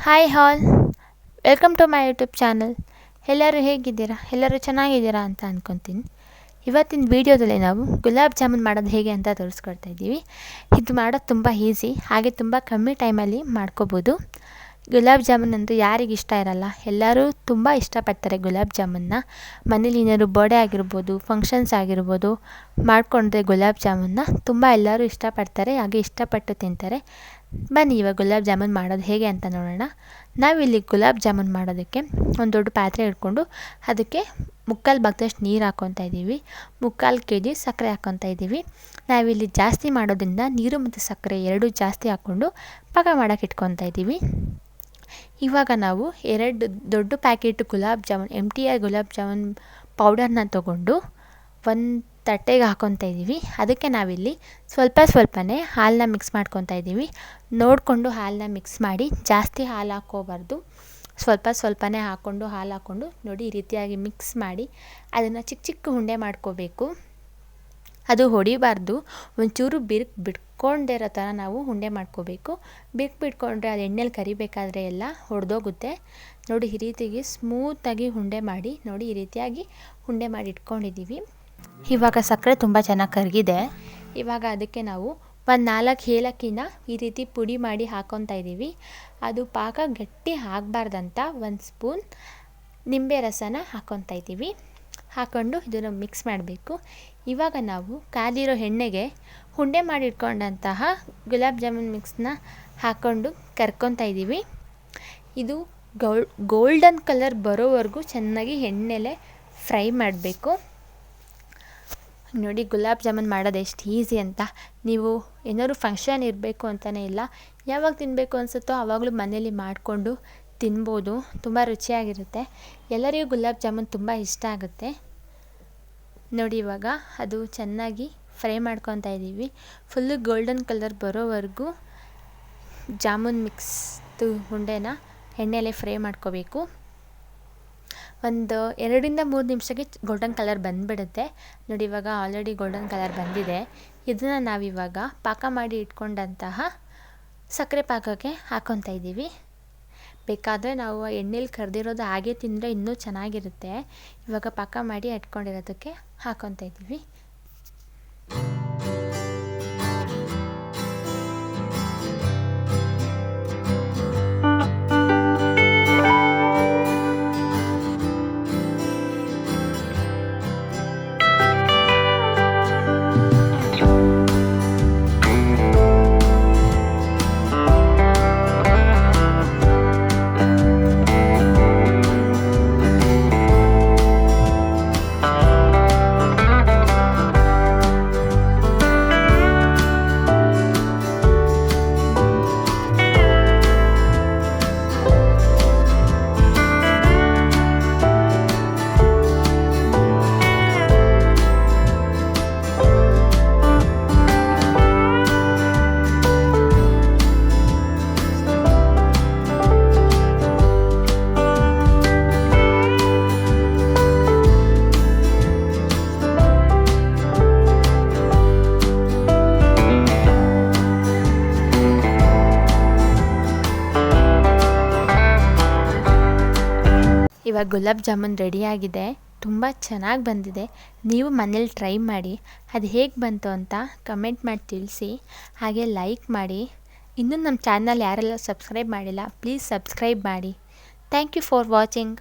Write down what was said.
Hi all, welcome to my YouTube channel. ಎಲ್ಲರೂ ಹೇಗಿದ್ದೀರಾ? ಎಲ್ಲರೂ ಚೆನ್ನಾಗಿದ್ದೀರಾ ಅಂತ ಅಂದ್ಕೊತೀನಿ. ಇವತ್ತಿನ ವೀಡಿಯೋದಲ್ಲಿ ನಾವು ಗುಲಾಬ್ ಜಾಮೂನ್ ಮಾಡೋದು ಹೇಗೆ ಅಂತ ತೋರಿಸ್ಕೊಡ್ತಾ ಇದ್ದೀವಿ. ಇದು ಮಾಡೋದು ತುಂಬ ಈಸಿ, ಹಾಗೆ ತುಂಬ ಕಮ್ಮಿ ಟೈಮಲ್ಲಿ ಮಾಡ್ಕೋಬೋದು. ಗುಲಾಬ್ ಜಾಮೂನ್ ಅಂತೂ ಯಾರಿಗೆ ಇಷ್ಟ ಇರಲ್ಲ, ಎಲ್ಲರೂ ತುಂಬ ಇಷ್ಟಪಡ್ತಾರೆ ಗುಲಾಬ್ ಜಾಮೂನ್ನ. ಮನೇಲಿ ಏನಾದ್ರು ಬರ್ಡೇ ಆಗಿರ್ಬೋದು, ಫಂಕ್ಷನ್ಸ್ ಆಗಿರ್ಬೋದು, ಮಾಡಿಕೊಂಡ್ರೆ ಗುಲಾಬ್ ಜಾಮೂನ್ನ ತುಂಬ ಎಲ್ಲರೂ ಇಷ್ಟಪಡ್ತಾರೆ, ಹಾಗೆ ಇಷ್ಟಪಟ್ಟು ತಿಂತಾರೆ. ಬನ್ನಿ ಇವಾಗ ಗುಲಾಬ್ ಜಾಮೂನ್ ಮಾಡೋದು ಹೇಗೆ ಅಂತ ನೋಡೋಣ. ನಾವಿಲ್ಲಿ ಗುಲಾಬ್ ಜಾಮೂನ್ ಮಾಡೋದಕ್ಕೆ ಒಂದು ದೊಡ್ಡ ಪಾತ್ರೆ ಇಟ್ಕೊಂಡು ಅದಕ್ಕೆ ಮುಕ್ಕಾಲು ಭಾಗದಷ್ಟು ನೀರು ಹಾಕ್ಕೊತಾ ಇದ್ದೀವಿ. 3/4 kg ಸಕ್ಕರೆ ಹಾಕ್ಕೊತಾ ಇದ್ದೀವಿ. ನಾವಿಲ್ಲಿ ಜಾಸ್ತಿ ಮಾಡೋದ್ರಿಂದ ನೀರು ಮತ್ತು ಸಕ್ಕರೆ ಎರಡೂ ಜಾಸ್ತಿ ಹಾಕ್ಕೊಂಡು ಪಾಕ ಮಾಡೋಕ್ಕೆ ಇಟ್ಕೊತಾ ಇದ್ದೀವಿ. ಇವಾಗ ನಾವು 2 ದೊಡ್ಡ ಪ್ಯಾಕೆಟ್ ಗುಲಾಬ್ ಜಾಮೂನ್ MTR ಗುಲಾಬ್ ಜಾಮೂನ್ ಪೌಡರ್ನ ತೊಗೊಂಡು ಒಂದು ತಟ್ಟೆಗೆ ಹಾಕ್ಕೊತಾ ಇದ್ದೀವಿ. ಅದಕ್ಕೆ ನಾವಿಲ್ಲಿ ಸ್ವಲ್ಪನೇ ಹಾಲನ್ನ ಮಿಕ್ಸ್ ಮಾಡ್ಕೊತಾ ಇದ್ದೀವಿ. ನೋಡಿಕೊಂಡು ಹಾಲನ್ನ ಮಿಕ್ಸ್ ಮಾಡಿ, ಜಾಸ್ತಿ ಹಾಲು ಹಾಕ್ಕೋಬಾರ್ದು, ಸ್ವಲ್ಪನೇ ಹಾಕ್ಕೊಂಡು ಹಾಲು ಹಾಕ್ಕೊಂಡು ನೋಡಿ ಈ ರೀತಿಯಾಗಿ ಮಿಕ್ಸ್ ಮಾಡಿ ಅದನ್ನು ಚಿಕ್ಕ ಚಿಕ್ಕ ಉಂಡೆ ಮಾಡ್ಕೋಬೇಕು. ಅದು ಹೊಡಿಬಾರ್ದು, ಒಂಚೂರು ಬಿಟ್ಕೊಂಡಿರೋ ಥರ ನಾವು ಉಂಡೆ ಮಾಡ್ಕೋಬೇಕು. ಬಿಟ್ಕೊಂಡ್ರೆ ಅದು ಎಣ್ಣೆಲಿ ಕರಿಬೇಕಾದ್ರೆ ಎಲ್ಲ ಹೊಡೆದೋಗುತ್ತೆ. ನೋಡಿ ಈ ರೀತಿಯಾಗಿ ಸ್ಮೂತಾಗಿ ಉಂಡೆ ಮಾಡಿ, ನೋಡಿ ಈ ರೀತಿಯಾಗಿ ಉಂಡೆ ಮಾಡಿ ಇಟ್ಕೊಂಡಿದ್ದೀವಿ. ಇವಾಗ ಸಕ್ಕರೆ ತುಂಬ ಚೆನ್ನಾಗಿ ಕರಗಿದೆ. ಇವಾಗ ಅದಕ್ಕೆ ನಾವು ಒಂದು 4 ಏಲಕ್ಕಿನ ಈ ರೀತಿ ಪುಡಿ ಮಾಡಿ ಹಾಕ್ಕೊತಾ ಇದ್ದೀವಿ. ಅದು ಪಾಕ ಗಟ್ಟಿ ಆಗಬಾರ್ದಂತ 1 ಸ್ಪೂನ್ ನಿಂಬೆ ರಸನ ಹಾಕ್ಕೊತಾ ಇದ್ದೀವಿ. ಹಾಕ್ಕೊಂಡು ಇದನ್ನು ಮಿಕ್ಸ್ ಮಾಡಬೇಕು. ಇವಾಗ ನಾವು ಕಾದಿರೋ ಎಣ್ಣೆಗೆ ಉಂಡೆ ಮಾಡಿ ಇಟ್ಕೊಂಡಂತಹ ಗುಲಾಬ್ ಜಾಮೂನ್ ಮಿಕ್ಸ್ನ ಹಾಕ್ಕೊಂಡು ಕರ್ಕೊತಾ ಇದ್ದೀವಿ. ಇದು ಗೋಲ್ಡನ್ ಕಲರ್ ಬರೋವರೆಗೂ ಚೆನ್ನಾಗಿ ಎಣ್ಣೆಲೆ ಫ್ರೈ ಮಾಡಬೇಕು. ನೋಡಿ ಗುಲಾಬ್ ಜಾಮೂನ್ ಮಾಡೋದು ಎಷ್ಟು ಈಸಿ ಅಂತ. ನೀವು ಏನಾದ್ರು ಫಂಕ್ಷನ್ ಇರಬೇಕು ಅಂತಲೇ ಇಲ್ಲ, ಯಾವಾಗ ತಿನ್ನಬೇಕು ಅನಿಸುತ್ತೋ ಆವಾಗಲೂ ಮನೇಲಿ ಮಾಡಿಕೊಂಡು ತಿನ್ಬೋದು. ತುಂಬ ರುಚಿಯಾಗಿರುತ್ತೆ. ಎಲ್ಲರಿಗೂ ಗುಲಾಬ್ ಜಾಮೂನ್ ತುಂಬ ಇಷ್ಟ ಆಗುತ್ತೆ. ನೋಡಿ ಇವಾಗ ಅದು ಚೆನ್ನಾಗಿ ಫ್ರೈ ಮಾಡ್ಕೊತಾ ಇದ್ದೀವಿ. ಫುಲ್ಲು ಗೋಲ್ಡನ್ ಕಲರ್ ಬರೋವರೆಗೂ ಜಾಮೂನ್ ಮಿಕ್ಸ್ದು ಉಂಡೆನ ಎಣ್ಣೆಲೆ ಫ್ರೈ ಮಾಡ್ಕೋಬೇಕು. ಒಂದು 2-3 ನಿಮಿಷಕ್ಕೆ ಗೋಲ್ಡನ್ ಕಲರ್ ಬಂದುಬಿಡುತ್ತೆ. ನೋಡಿ ಇವಾಗ ಆಲ್ರೆಡಿ ಗೋಲ್ಡನ್ ಕಲರ್ ಬಂದಿದೆ. ಇದನ್ನು ನಾವಿವಾಗ ಪಾಕ ಮಾಡಿ ಇಟ್ಕೊಂಡಂತಹ ಸಕ್ಕರೆ ಪಾಕಕ್ಕೆ ಹಾಕ್ಕೊತಾ ಇದ್ದೀವಿ. ಬೇಕಾದರೆ ನಾವು ಎಣ್ಣೆಲಿ ಕರೆದಿರೋದು ಹಾಗೆ ತಿಂದರೆ ಇನ್ನೂ ಚೆನ್ನಾಗಿರುತ್ತೆ. ಇವಾಗ ಪಾಕ ಮಾಡಿ ಇಟ್ಕೊಂಡಿರೋದಕ್ಕೆ ಹಾಕ್ಕೊತಾ ಇದ್ದೀವಿ. ಇವಾಗ ಗುಲಾಬ್ ಜಾಮೂನ್ ರೆಡಿಯಾಗಿದೆ. ತುಂಬ ಚೆನ್ನಾಗಿ ಬಂದಿದೆ. ನೀವು ಮನೇಲಿ ಟ್ರೈ ಮಾಡಿ, ಅದು ಹೇಗೆ ಬಂತು ಅಂತ ಕಮೆಂಟ್ ಮಾಡಿ ತಿಳಿಸಿ. ಹಾಗೆ ಲೈಕ್ ಮಾಡಿ. ಇನ್ನೂ ನಮ್ಮ ಚಾನಲ್ ಯಾರೆಲ್ಲ ಸಬ್ಸ್ಕ್ರೈಬ್ ಮಾಡಿಲ್ಲ, ಪ್ಲೀಸ್ ಸಬ್ಸ್ಕ್ರೈಬ್ ಮಾಡಿ. Thank you for watching.